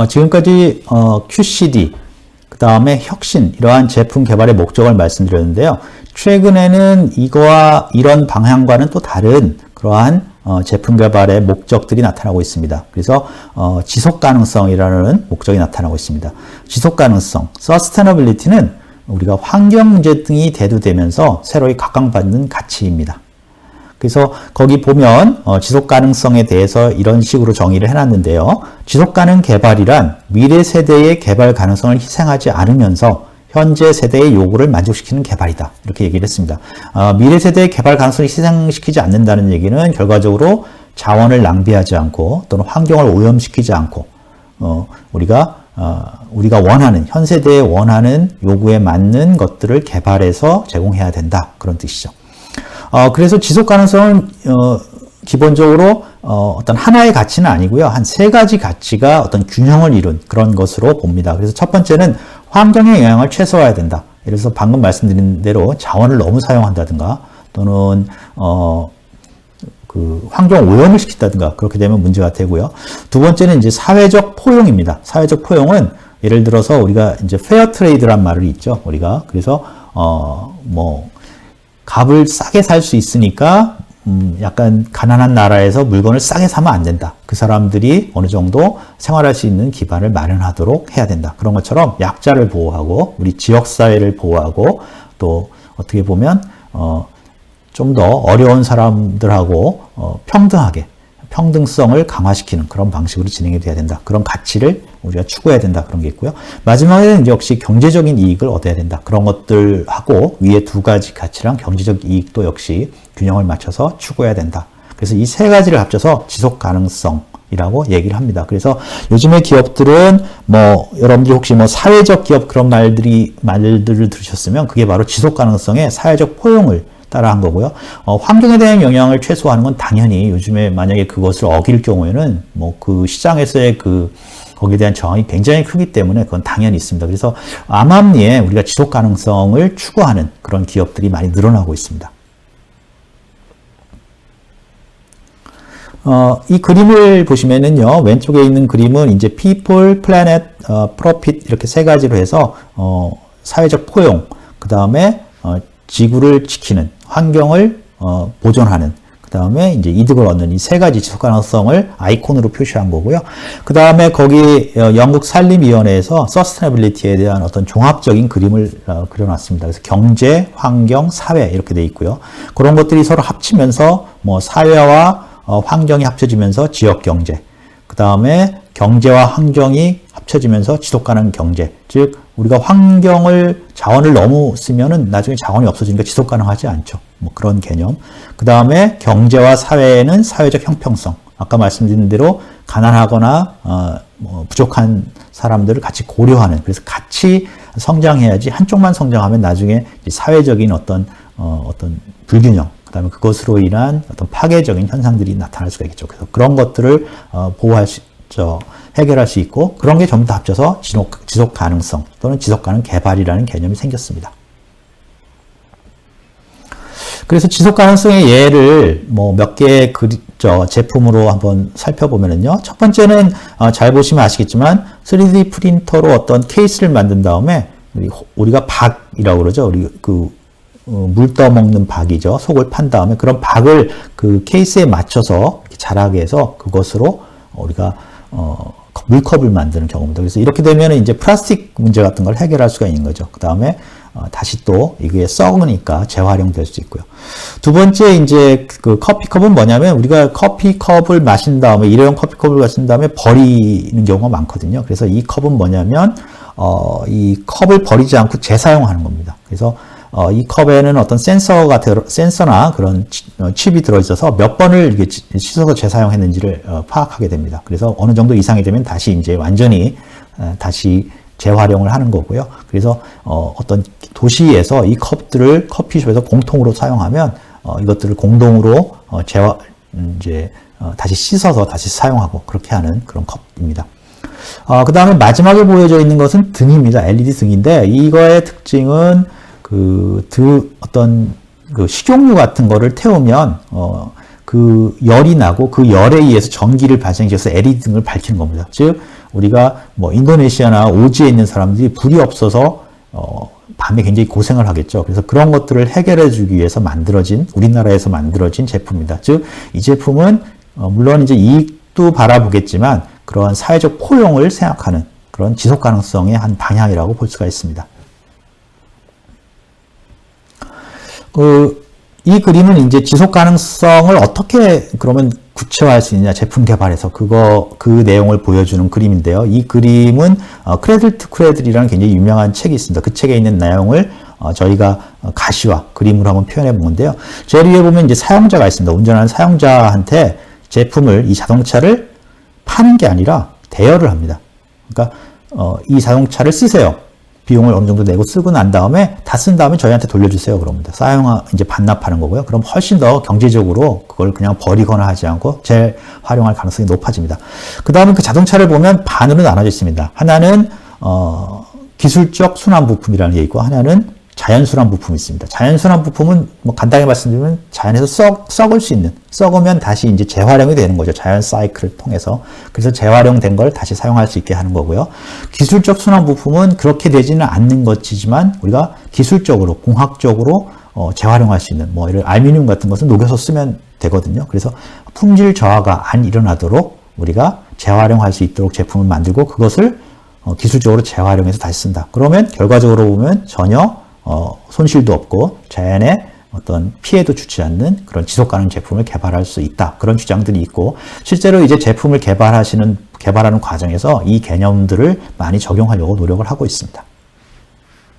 지금까지 QCD, 그 다음에 혁신, 이러한 제품 개발의 목적을 말씀드렸는데요. 최근에는 이거와 이런 방향과는 또 다른 그러한 제품 개발의 목적들이 나타나고 있습니다. 그래서 지속 가능성이라는 목적이 나타나고 있습니다. 지속 가능성, sustainability는 우리가 환경 문제 등이 대두되면서 새로이 각광받는 가치입니다. 그래서 거기 보면 지속 가능성에 대해서 이런 식으로 정의를 해놨는데요. 지속 가능 개발이란 미래 세대의 개발 가능성을 희생하지 않으면서 현재 세대의 요구를 만족시키는 개발이다. 이렇게 얘기를 했습니다. 미래 세대의 개발 가능성을 희생시키지 않는다는 얘기는 결과적으로 자원을 낭비하지 않고 또는 환경을 오염시키지 않고 우리가 원하는, 현 세대에 원하는 요구에 맞는 것들을 개발해서 제공해야 된다. 그런 뜻이죠. 그래서 지속 가능성은 기본적으로 어떤 하나의 가치는 아니고요. 한 세 가지 가치가 어떤 균형을 이룬 그런 것으로 봅니다. 그래서 첫 번째는 환경의 영향을 최소화해야 된다. 예를 들어서 방금 말씀드린 대로 자원을 너무 사용한다든가 또는 환경 오염을 시킨다든가 그렇게 되면 문제가 되고요. 두 번째는 이제 사회적 포용입니다. 사회적 포용은 예를 들어서 우리가 이제 페어 트레이드란 말이 있죠. 우리가 그래서 값을 싸게 살 수 있으니까 약간 가난한 나라에서 물건을 싸게 사면 안 된다. 그 사람들이 어느 정도 생활할 수 있는 기반을 마련하도록 해야 된다. 그런 것처럼 약자를 보호하고 우리 지역사회를 보호하고 또 어떻게 보면 좀 더 어려운 사람들하고 평등하게 평등성을 강화시키는 그런 방식으로 진행이 돼야 된다. 그런 가치를 우리가 추구해야 된다. 그런 게 있고요. 마지막에는 역시 경제적인 이익을 얻어야 된다. 그런 것들하고 위에 두 가지 가치랑 경제적 이익도 역시 균형을 맞춰서 추구해야 된다. 그래서 이 세 가지를 합쳐서 지속 가능성이라고 얘기를 합니다. 그래서 요즘의 기업들은 여러분들이 혹시 사회적 기업 그런 말들을 들으셨으면 그게 바로 지속 가능성의 사회적 포용을 따라한 거고요. 환경에 대한 영향을 최소화하는 건 당연히 요즘에 만약에 그것을 어길 경우에는 그 시장에서의 거기에 대한 저항이 굉장히 크기 때문에 그건 당연히 있습니다. 그래서 암암리에 우리가 지속 가능성을 추구하는 그런 기업들이 많이 늘어나고 있습니다. 이 그림을 보시면은요, 왼쪽에 있는 그림은 이제 people, planet, profit 이렇게 세 가지로 해서 사회적 포용, 그 다음에 지구를 지키는, 환경을 보존하는, 그 다음에 이제 이득을 얻는 이 세 가지 지속 가능성을 아이콘으로 표시한 거고요. 그 다음에 거기 영국 산림위원회에서 서스테너빌리티에 대한 어떤 종합적인 그림을 그려놨습니다. 그래서 경제, 환경, 사회 이렇게 돼 있고요. 그런 것들이 서로 합치면서 사회와 환경이 합쳐지면서 지역 경제, 그 다음에 경제와 환경이 합쳐지면서 지속 가능 경제, 즉 우리가 자원을 너무 쓰면은 나중에 자원이 없어지니까 지속 가능하지 않죠. 그런 개념. 그 다음에 경제와 사회는 사회적 형평성. 아까 말씀드린 대로 가난하거나 부족한 사람들을 같이 고려하는. 그래서 같이 성장해야지 한쪽만 성장하면 나중에 사회적인 어떤 불균형. 그다음에 그것으로 인한 어떤 파괴적인 현상들이 나타날 수가 있겠죠. 그래서 그런 것들을 해결할 수 있고 그런 게 전부 다 합쳐서 지속 가능성 또는 지속 가능 개발이라는 개념이 생겼습니다. 그래서 지속 가능성의 예를 몇 개의 제품으로 한번 살펴보면은요. 첫 번째는 잘 보시면 아시겠지만 3D 프린터로 어떤 케이스를 만든 다음에 우리가 박이라고 그러죠. 우리 물 떠먹는 박이죠. 속을 판 다음에 그런 박을 그 케이스에 맞춰서 자라게 해서 그것으로 우리가 물컵을 만드는 경우입니다. 그래서 이렇게 되면 이제 플라스틱 문제 같은 걸 해결할 수가 있는 거죠. 그 다음에 다시 또 이게 썩으니까 재활용될 수 있고요. 두 번째 이제 그 커피컵은 뭐냐면 우리가 커피컵을 마신 다음에 일회용 커피컵을 마신 다음에 버리는 경우가 많거든요. 그래서 이 컵은 뭐냐면 이 컵을 버리지 않고 재사용하는 겁니다. 그래서 이 컵에는 어떤 센서나 그런 칩이 들어있어서 몇 번을 이렇게 씻어서 재사용했는지를 파악하게 됩니다. 그래서 어느 정도 이상이 되면 다시 이제 완전히 다시 재활용을 하는 거고요. 그래서 어떤 도시에서 이 컵들을 커피숍에서 공통으로 사용하면 이것들을 공동으로 다시 씻어서 다시 사용하고 그렇게 하는 그런 컵입니다. 그 다음에 마지막에 보여져 있는 것은 등입니다. LED 등인데 이거의 특징은 어떤 식용유 같은 거를 태우면 그 열이 나고 그 열에 의해서 전기를 발생시켜서 LED 등을 밝히는 겁니다. 즉 우리가 뭐 인도네시아나 오지에 있는 사람들이 불이 없어서 밤에 굉장히 고생을 하겠죠. 그래서 그런 것들을 해결해 주기 위해서 만들어진, 우리나라에서 만들어진 제품입니다. 즉, 이 제품은 물론 이제 이익도 바라보겠지만 그러한 사회적 포용을 생각하는 그런 지속 가능성의 한 방향이라고 볼 수가 있습니다. 이 그림은 이제 지속 가능성을 어떻게 그러면 구체화할 수 있느냐, 제품 개발에서 그 내용을 보여주는 그림인데요. 이 그림은 크레들 투 크레들이라는 굉장히 유명한 책이 있습니다. 그 책에 있는 내용을 저희가 가시화, 그림으로 한번 표현해 보는데요. 제일 위에 보면 이제 사용자가 있습니다. 운전하는 사용자한테 제품을, 이 자동차를 파는 게 아니라 대여를 합니다. 그러니까 이 자동차를 쓰세요. 비용을 어느 정도 내고 쓰고 난 다음에 다 쓴 다음에 저희한테 돌려주세요. 그럽니다. 이제 반납하는 거고요. 그럼 훨씬 더 경제적으로 그걸 그냥 버리거나 하지 않고 재활용할 가능성이 높아집니다. 그 다음에 그 자동차를 보면 반으로 나눠져 있습니다. 하나는 기술적 순환 부품이라는 게 있고, 하나는 자연순환 부품이 있습니다. 자연순환 부품은 뭐 간단히 말씀드리면 자연에서 썩을 수 있는, 썩으면 다시 이제 재활용이 되는 거죠. 자연 사이클을 통해서. 그래서 재활용된 걸 다시 사용할 수 있게 하는 거고요. 기술적 순환 부품은 그렇게 되지는 않는 것이지만 우리가 기술적으로, 공학적으로 재활용할 수 있는, 뭐 이런 알루미늄 같은 것은 녹여서 쓰면 되거든요. 그래서 품질 저하가 안 일어나도록 우리가 재활용할 수 있도록 제품을 만들고 그것을 기술적으로 재활용해서 다시 쓴다. 그러면 결과적으로 보면 전혀 손실도 없고 자연에 어떤 피해도 주지 않는 그런 지속 가능 제품을 개발할 수 있다. 그런 주장들이 있고, 실제로 이제 제품을 개발하는 과정에서 이 개념들을 많이 적용하려고 노력을 하고 있습니다.